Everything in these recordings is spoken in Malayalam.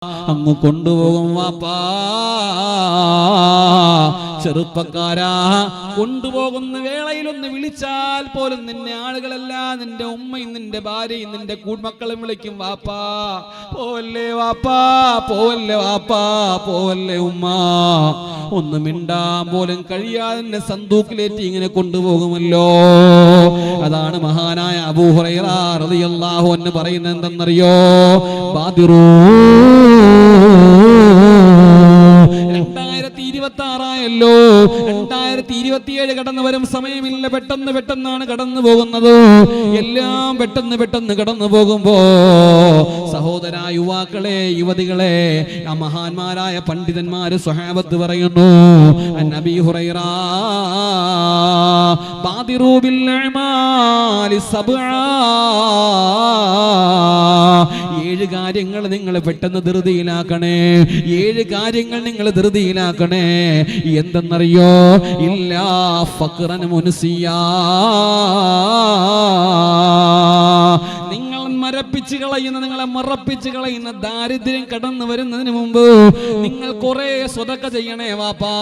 അങ്ങ് കൊണ്ടുപോകും വാപ്പാ. ചെറുപ്പക്കാരാ, കൊണ്ടുപോകുന്ന വേളയിലൊന്ന് വിളിച്ചാൽ പോലും നിന്നെ ആളുകളല്ല, നിന്റെ ഉമ്മയും നിന്റെ ഭാര്യയും നിന്റെ മക്കളും വിളിക്കും വാപ്പാ. പോവല്ലേ വാപ്പാ, പോവല്ലേ വാപ്പാ, പോവല്ലേ ഉമ്മ. ഒന്ന് മിണ്ടാൻ പോലും കഴിയാതെ എന്നെ സന്തൂക്കിലേറ്റി ഇങ്ങനെ കൊണ്ടുപോകുമല്ലോ. അതാണ് മഹാനായ അബൂ ഹുറൈറ റളിയല്ലാഹു അൻഹു പറയുന്നത് എന്തെന്നറിയോ? ബാദിറൂ 2026 2027 കടന്നു വരും. സമയമില്ല, പെട്ടെന്നാണ് കടന്നു പോകുന്നത്. എല്ലാം പെട്ടെന്ന് കടന്നു പോകുമ്പോ സഹോദര, യുവാക്കളെ, യുവതികളെ, ആ മഹാന്മാരായ പണ്ഡിതന്മാര് സ്വഹാബത്ത് പറയുന്നു, നബി ഹുറൈറ ബാദിറൂ ബിൽ അഅമാലി സബ്ആ, 7 കാര്യങ്ങൾ നിങ്ങൾ പെട്ടെന്ന് ധൃതിയിലാക്കണേ. 7 കാര്യങ്ങൾ നിങ്ങൾ ധൃതിയിലാക്കണേ. എന്തെന്നറിയോ? ഇല്ലാ ഫഖ്റൻ മുൻസിയാ, നിങ്ങളെ മറപ്പിച്ച് കളയുന്ന ദാരിദ്ര്യം കടന്നു വരുന്നതിന് മുമ്പ് നിങ്ങൾ കുറെ സ്വതക്ക ചെയ്യണേ വാപ്പാ.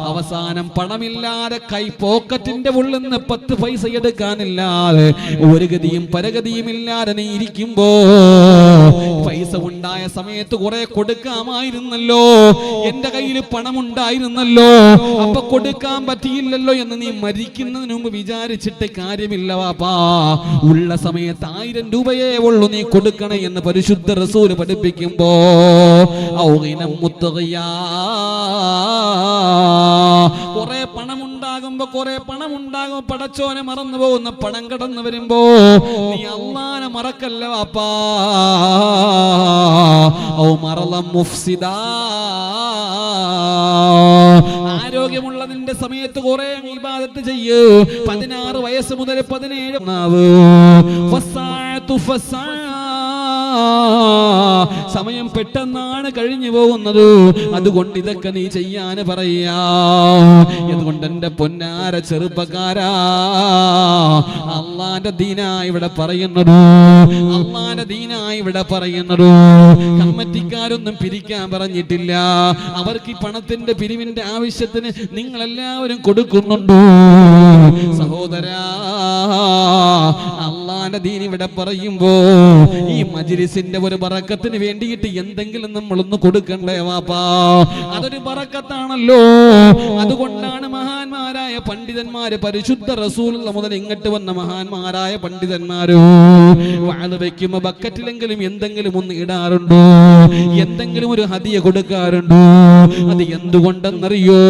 അവസാനം പണമില്ലാതെ കൈ പോക്കറ്റിന്റെ ഉള്ളിൽ നിന്ന് 10 പൈസ എടുക്കാനില്ലാതെ ഒരു ഗതിയും പരഗതിയും ഇല്ലാതെ നീ ഇരിക്കുമ്പോ, പൈസ ഉണ്ടായ സമയത്ത് കുറെ കൊടുക്കാമായിരുന്നല്ലോ, എന്റെ കയ്യിൽ പണമുണ്ടായിരുന്നല്ലോ, അപ്പൊ കൊടുക്കാൻ പറ്റിയില്ലല്ലോ എന്ന് നീ മരിക്കുന്നതിന് മുമ്പ് വിചാരിച്ചിട്ട് കാര്യമില്ല വാപ്പാ. ഉള്ള സമയത്ത് 1000 രൂപയേ ഉള്ളൂ നീ കൊടുക്കണേ എന്ന് പരിശുദ്ധ റസൂൽ പഠിപ്പിക്കുമ്പോ, കുറെ പണമുണ്ടാകുമ്പോ പടച്ചോനെ മറന്നു പോകുന്ന പണം കടന്നു വരുമ്പോ നീ അല്ലാഹനെ മറക്കല്ല വാപ്പാ. ആരോഗ്യമുള്ള നിന്റെ സമയത്ത് കുറെ ഇബാദത്ത് ചെയ്യൂ. 16 വയസ്സ് മുതൽ 17 സമയം പെട്ടെന്നാണ് കഴിഞ്ഞു പോകുന്നത്. അതുകൊണ്ട് ഇതൊക്കെ നീ ചെയ്യാൻ പറയാ. അതുകൊണ്ട് എന്റെ പൊന്നാര ചെറുപ്പക്കാരാ, അള്ളാന്റെ ദീനായി ഇവിടെ പറയുന്നത്, കമ്മിറ്റിക്കാരൊന്നും പിരിക്കാൻ പറഞ്ഞിട്ടില്ല. അവർക്ക് ഈ പണത്തിന്റെ പിരിവിന്റെ ആവശ്യത്തിന് നിങ്ങളെല്ലാവരും കൊടുക്കുന്നുണ്ടോ? സഹോദരാ, അള്ളാന്റെ ദീൻ ഇവിടെ പറയുമ്പോ ഈ മജ്‌ലിസിന്റെ ഒരു ബറക്കത്തിന് വേണ്ടിയിട്ട് എന്തെങ്കിലും നമ്മളൊന്ന് കൊടുക്കണ്ടേ വാപ്പാ? അതൊരു ബറക്കത്താണല്ലോ. അതുകൊണ്ടാണ് മഹാന്മാരായ പണ്ഡിതന്മാര്, പരിശുദ്ധ റസൂലുള്ള മുതൽ ഇങ്ങോട്ട് വന്ന മഹാന്മാരായ പണ്ഡിതന്മാര് വാഴ വയ്ക്കുമ്പോ ബക്കറ്റിലെങ്കിലും എന്തെങ്കിലും ഒന്ന് ഇടാറുണ്ടോ? എന്തെങ്കിലും ഒരു ഹദിയ കൊടുക്കാറുണ്ടോ? അത് എന്തുകൊണ്ടെന്നറിയോ?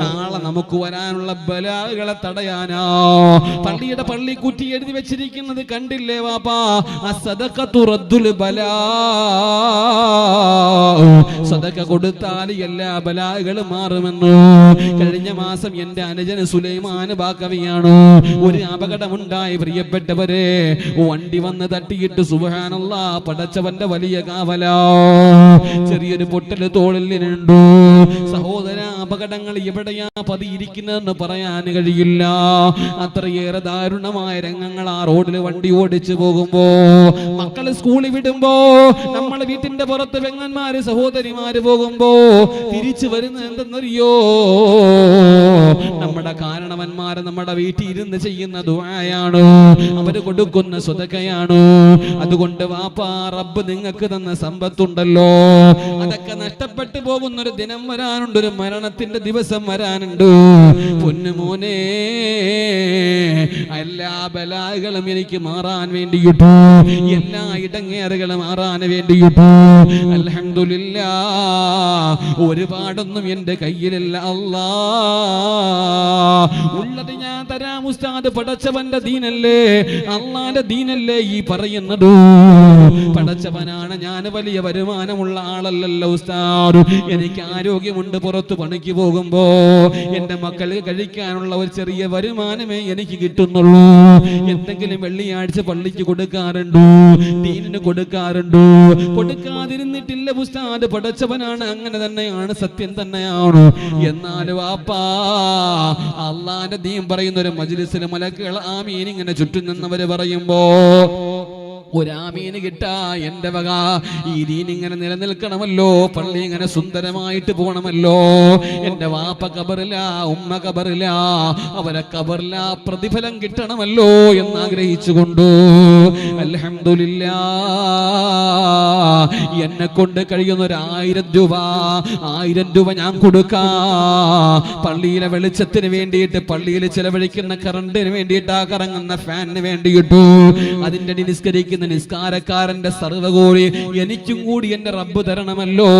നാളെ നമുക്ക് വരാനുള്ള ബലാകളെ തടയാനാ. പള്ളിയുടെ പള്ളിക്കുറ്റി എഴുതി വെച്ചിരിക്കുന്നത് കണ്ടില്ലേ വാപ്പാ? അസ്സദഖത്തു റദ്ദുൽ ബലാ, സദഖ കൊടുത്താൽ എല്ലാ ബലാകളും മാറുമെന്ന്. കഴിഞ്ഞ മാസം എന്റെ അനുജന് സുലൈമാൻ ബാക്കവിയാണ്, ഒരു അപകടമുണ്ടായി പ്രിയപ്പെട്ടവരെ. വണ്ടി വന്ന് തട്ടിയിട്ട് സുബ്ഹാനല്ലാഹ്, പടച്ചവന്റെ വലിയ കാവലാ. ചെറിയൊരു പൊട്ടല് തോളിലുണ്ട്. സഹോദര, അപകടങ്ങൾ എവിടെയാ പതിയിരിക്കുന്നതെന്ന് പറയാൻ കഴിയില്ല. അത്രയേറെ ദാരുണമായ രംഗങ്ങൾ ആ റോഡിൽ വണ്ടി ഓടിച്ചു പോകുമ്പോ, മക്കള് സ്കൂളിൽ വിടുമ്പോ, നമ്മളെ വീട്ടിന്റെ പുറത്ത് പെങ്ങന്മാര് സഹോദരിമാര് പോകുമ്പോ തിരിച്ചു വരുന്നത് എന്തെന്നറിയോ? നമ്മുടെ കാരണവന്മാര് നമ്മുടെ വീട്ടിൽ ഇരുന്ന് ചെയ്യുന്ന ദുആയാണ്, അവര് കൊടുക്കുന്ന സ്വതക്കയാണ്. അതുകൊണ്ട് വാപ്പാ, റബ്ബ് നിങ്ങൾക്ക് തന്ന സമ്പത്തുണ്ടല്ലോ, അതൊക്കെ നഷ്ടപ്പെട്ടു പോകുന്ന ഒരു ദിനം വരാനുണ്ട്, ഒരു മരണത്തിന്റെ ദിവസം വരാനുണ്ട്. പൊന്നുമോനെ, എല്ലാ ബലാകളും എനിക്ക് മാറാൻ വേണ്ടിയിട്ട്, എല്ലാ ഇടങ്ങേറുകളും മാറാൻ വേണ്ടിയിട്ട് അൽഹംദുലില്ലാഹ് ഒരുപാടൊന്നും എന്റെ കയ്യിലില്ല. അല്ലാ, ഉള്ളത് ഞാൻ തരാം ഉസ്താദ്. പടച്ചവന്റെ ദീനല്ലേ, അള്ളാന്റെ ദീനല്ലേ ഈ പറയുന്നത്? പടച്ചവനാണ്, ഞാൻ വലിയ വരുമാനമുള്ള ആളല്ലല്ലോ ഉസ്താദ്. എനിക്ക് ആരോഗ്യമുണ്ട്, പുറത്ത് പണിക്ക് പോകുമ്പോ എന്റെ മക്കൾ കഴിക്കാനുള്ള ഒരു ചെറിയ വരുമാനമേ എനിക്ക് കിട്ടുന്നുള്ളൂ. എന്തെങ്കിലും വെള്ളിയാഴ്ച പള്ളിക്ക് കൊടുക്കാറുണ്ടോ? ദീനിന് കൊടുക്കാറുണ്ടോ? കൊടുക്കാതിരുന്നിട്ടില്ല ഉസ്താദ്. പടച്ചവനാണ്, അങ്ങനെ തന്നെയാണ്, സത്യം തന്നെയാണ്. എന്നാലും വാപ്പാ, അള്ളാന്റെ ദീൻ പറയുന്ന ഒരു മജ്‌ലിസിൽ മലക്കുകൾ ആമീൻ ഇങ്ങനെ ചുറ്റും നിന്നവര് പറയുമ്പോ ഒരാമീന് കിട്ടാ എന്റെ വക. ഈ ദീൻ ഇങ്ങനെ നിലനിൽക്കണമല്ലോ, പള്ളി ഇങ്ങനെ സുന്ദരമായിട്ട് പോകണമല്ലോ. എന്റെ വാപ്പ കബറില, ഉമ്മ കബറില, അവരെ കബറില പ്രതിഫലം കിട്ടണമല്ലോ എന്ന് ആഗ്രഹിച്ചുകൊണ്ടു അൽഹംദുലില്ലാ എന്നെ കൊണ്ട് കഴിയുന്ന 1000 രൂപ, 1000 രൂപ ഞാൻ കൊടുക്കാം. പള്ളിയിലെ വെളിച്ചത്തിന് വേണ്ടിയിട്ട്, പള്ളിയിൽ ചെലവഴിക്കുന്ന കറണ്ടിന് വേണ്ടിയിട്ട്, കറങ്ങുന്ന ഫാനിന് വേണ്ടിയിട്ടു, അതിന്റെ നിസ്കരിക്കുന്ന നിസ്കാരക്കാരന്റെ സർവ്വകോടി എനിക്കും കൂടി എന്റെ റബ്ബ് തരണമല്ലോ.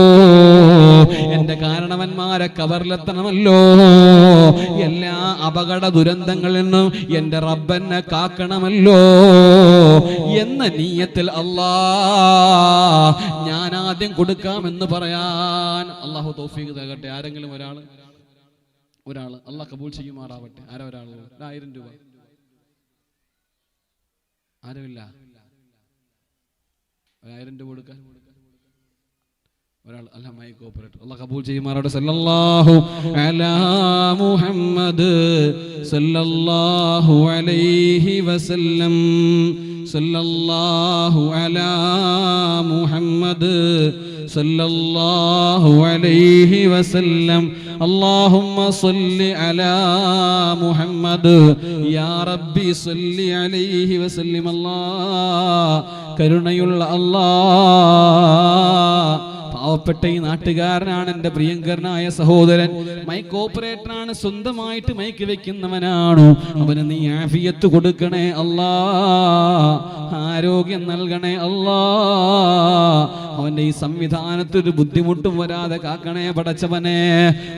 എന്റെ കാരണവന്മാരെ കബറിലെത്തണമല്ലോ. എല്ലാ അപകട ദുരന്തങ്ങളിൽ നിന്നും എന്റെ റബ്ബെന്നെ കാക്കണമല്ലോ എന്ന നീയത്തിൽ ഞാൻ ആദ്യം കൊടുക്കാമെന്ന് പറയാൻ അള്ളാഹു തൗഫീഖ് തരട്ടെ. ആരെങ്കിലും ഒരാൾ അള്ളാഹ് കബൂൽ ചെയ്യുമാറാവട്ടെ. ആരാ ഒരാൾ? 1000 രൂപ. ആരുമില്ല? 1000 രൂപ കൊടുക്കാൻ ഒരാൾ. അല്ലാഹ് മൈക്ക് ഓപ്പറേറ്റർ അള്ളാഹ് കബൂൽ ചെയ്യുമാറാവട്ടെ. സല്ലല്ലാഹു അലാ മുഹമ്മദ് സല്ലല്ലാഹു അലൈഹി വസല്ലം. സല്ലല്ലാഹു അലാ മുഹമ്മദ് സല്ലല്ലാഹു അലൈഹി വസല്ലം. اللهم صل على محمد يا ربي صل عليه وسلم. കരുണയുള്ള അല്ലാഹ്, പാവപ്പെട്ട ഈ നാട്ടുകാരനാണ് എൻ്റെ പ്രിയങ്കരനായ സഹോദരൻ. മൈക്ക് ഓപ്പറേറ്ററാണ്, സ്വന്തമായിട്ട് മൈക്ക് വെക്കുന്നവനാണ്. അവന് നീ ആഫിയത്ത് കൊടുക്കണേ അല്ലാ, ആരോഗ്യം നൽകണേ അല്ലാ. അവന്റെ ഈ സംവിധാനത്തൊരു ബുദ്ധിമുട്ടും വരാതെ കാക്കണേ പടച്ചവനെ.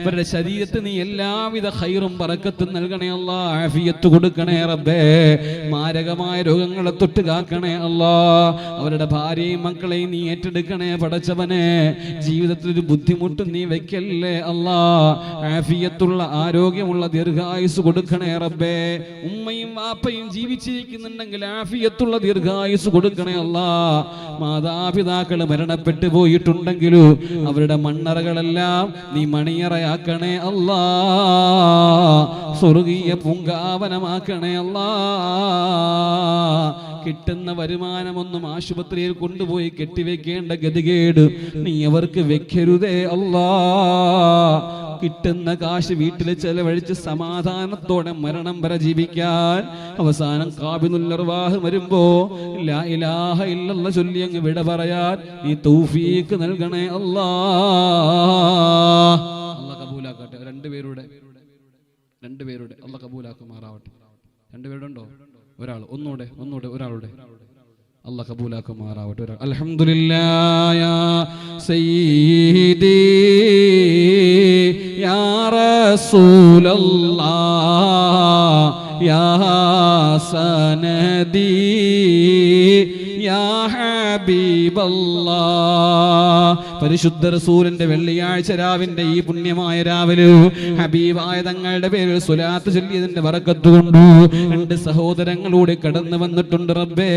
അവരുടെ ശരീരത്തിന് നീ എല്ലാവിധ ഖൈറും ബറക്കത്തും നൽകണേ അല്ലാ. ആഫിയത്ത് കൊടുക്കണേ റബ്ബേ. മാരകമായ രോഗങ്ങളെ തൊട്ട് കാക്കണേ അല്ലാ. അവരുടെ ഭാര്യയും മക്കളെയും നീ ഏറ്റെടുക്കണേ പടച്ചവനെ. ജീവിതത്തിൽ ഒരു ബുദ്ധിമുട്ടും നീ വെക്കല്ലേ അല്ലാ. ആഫിയത്തുള്ള ആരോഗ്യമുള്ള ദീർഘായുസ് കൊടുക്കണേ റബ്ബേ. ഉമ്മയും വാപ്പയും ജീവിച്ചിരിക്കുന്നുണ്ടെങ്കിൽ ആഫിയത്തുള്ള ദീർഘായുസ് കൊടുക്കണേ അല്ലാ. മാതാപിതാക്കൾ മരണപ്പെട്ടു പോയിട്ടുണ്ടെങ്കിലും അവരുടെ മണ്ണറകളെല്ലാം നീ മണിയറയാക്കണേ അല്ലാ. സ്വർഗീയ പൂങ്കാവനമാക്കണേ അല്ലാ. കിട്ടുന്ന വരുമാനമൊന്നും ആശുപത്രിയിൽ കൊണ്ടുപോയി കെട്ടിവെക്കേണ്ട ഗതികേട് നീ അവർക്ക് വെക്കരുതേ അല്ലാ. കിട്ടുന്ന കാശ് വീട്ടിൽ ചെലവഴിച്ച് സമാധാനത്തോടെ മരണം വരെ ജീവിക്കാൻ, അവസാനം ഖാബിദുൽ അർവാഹ് വരുമ്പോ ലാ ഇലാഹ ഇല്ലല്ലാഹ് ചൊല്ലി അങ്ങ് വിട പറയാൻ നീ തൗഫീഖ് നൽകണേ അല്ലാ. അല്ലാഹ് കബൂലാക്കട്ടെ. രണ്ടുപേരുടെ അല്ലാഹ് കബൂലാക്കുമാറാവട്ടെ. രണ്ടുപേരുടെ ഉണ്ടോ? ഒരാൾ. ഒന്നുകൂടെ ഒരാളുടെ അല്ലാഹ് കബൂലാക്കുമാറാവട്ടെ. ഒരാൾ. അൽഹംദുലില്ലാഹ് യാ സയ്യിദി യാ റസൂലല്ലാഹ് യാ സനദി യാ ഹബീബല്ലാഹ്. പരിശുദ്ധ റസൂലിന്റെ വെള്ളിയാഴ്ച രാവിന്റെ ഈ പുണ്യമായ രാവിലെ ഹബീബായ തങ്ങളുടെ പേരിൽ സ്വലാത്ത് ചൊല്ലിയതിന്റെ ബറക്കത്ത് കൊണ്ട് 2 സഹോദരങ്ങളൂടെ കടന്നു വന്നിട്ടുണ്ട് റബ്ബേ.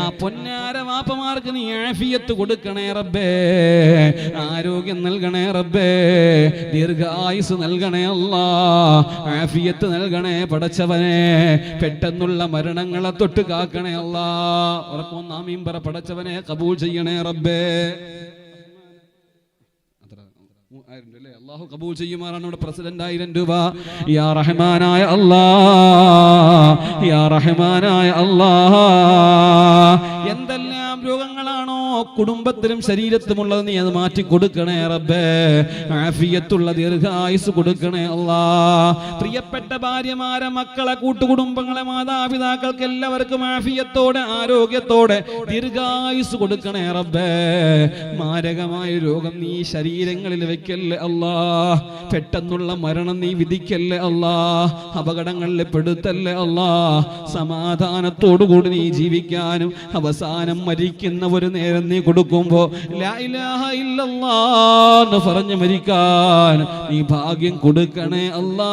ആ പൊന്നാര വാപ്പമാർക്ക് നീ ആഫിയത്ത് കൊടുക്കണേ റബ്ബേ. ആരോഗ്യം നൽകണേ റബ്ബേ. ദീർഘായുസ് നൽകണേ അല്ലാ. ആഫിയത്ത് നൽകണേ പടച്ചവനെ. പെട്ടെന്നുള്ള മരണങ്ങളെ തൊട്ട് കാക്കണേ അല്ലാ. ഉറപ്പൊന്ന് ആമീൻ പറ പടച്ചവനെ. കബൂൽ ചെയ്യണേ റബ്ബേ. അല്ലാഹു കബൂൽ ചെയ്യുമാറാണ്. നമ്മുടെ പ്രസിഡന്റ് 1000 രൂപ. യാ റഹ്മാനായ അല്ലാഹ്, യാ റഹ്മാനായ അല്ലാഹ്, എന്തെല്ലാം രോഗങ്ങളാണോ കുടുംബത്തിലും ശരീരത്തിലുമുള്ളത് നീ അത് മാറ്റി കൊടുക്കണേ റബ്ബേ. ആഫിയത്തുള്ള ദീർഘായുസ് കൊടുക്കണേ അല്ലാഹ്. പ്രിയപ്പെട്ട ഭാര്യമാരെ, മക്കളെ, കൂട്ടുകുടുംബങ്ങളെ, മാതാപിതാക്കൾക്ക് എല്ലാവർക്കും ആഫിയത്തോടെ ആരോഗ്യത്തോടെ ദീർഘായുസ് കൊടുക്കണേ റബ്ബേ. മാരകമായ രോഗം നീ ശരീരങ്ങളിൽ വെക്കല്ലേ അല്ലാഹ്. പെട്ടെന്നുള്ള മരണം നീ വിധിക്കല്ലേ അല്ലാഹ്. അപകടങ്ങളിൽ പെടുത്തല്ലേ അല്ലാഹ്. സമാധാനത്തോടുകൂടി നീ ജീവിക്കാനും അവസാനം മരിക്കുന്ന ഒരു നേരം നീ കൊടുക്കുമ്പോ ലാ ഇലാഹ ഇല്ലല്ലാഹ് എന്ന് പറഞ്ഞു മരിക്കാൻ നീ ഭാഗ്യം കൊടുക്കണേ അല്ലാ.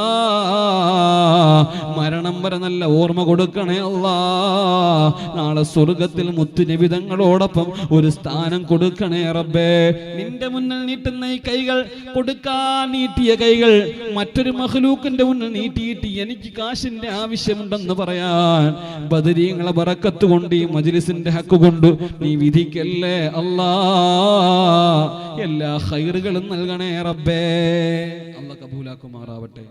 മരണം വരെ നല്ല ഓർമ്മ കൊടുക്കണേ അല്ലാ. നാളെ സ്വർഗത്തിൽ മുത്തുനബി തങ്ങളോടൊപ്പം ഒരു സ്ഥാനം കൊടുക്കണേ റബ്ബേ. നിന്റെ മുന്നിൽ നീട്ടുന്ന ഈ കൈകൾ, കൊടുക്കാൻ നീട്ടിയ കൈകൾ മറ്റൊരു മഖ്ലൂക്കിന്റെ മുന്നിൽ നീട്ടിയിട്ട് എനിക്ക് കാശിന്റെ ആവശ്യമുണ്ടെന്ന് പറയാൻ ബദരീങ്ങളെ ബറക്കത്ത് കൊണ്ട്, ഈ മജ്ലിസിന്റെ ഹക്ക് കൊണ്ട് നീ വിധിക്കല്ലേ അല്ലാ. എല്ലാ ഖൈറുകളും നൽകണേ റബ്ബേ. അല്ലാഹ് കബൂലാക്കുമാറാവട്ടെ.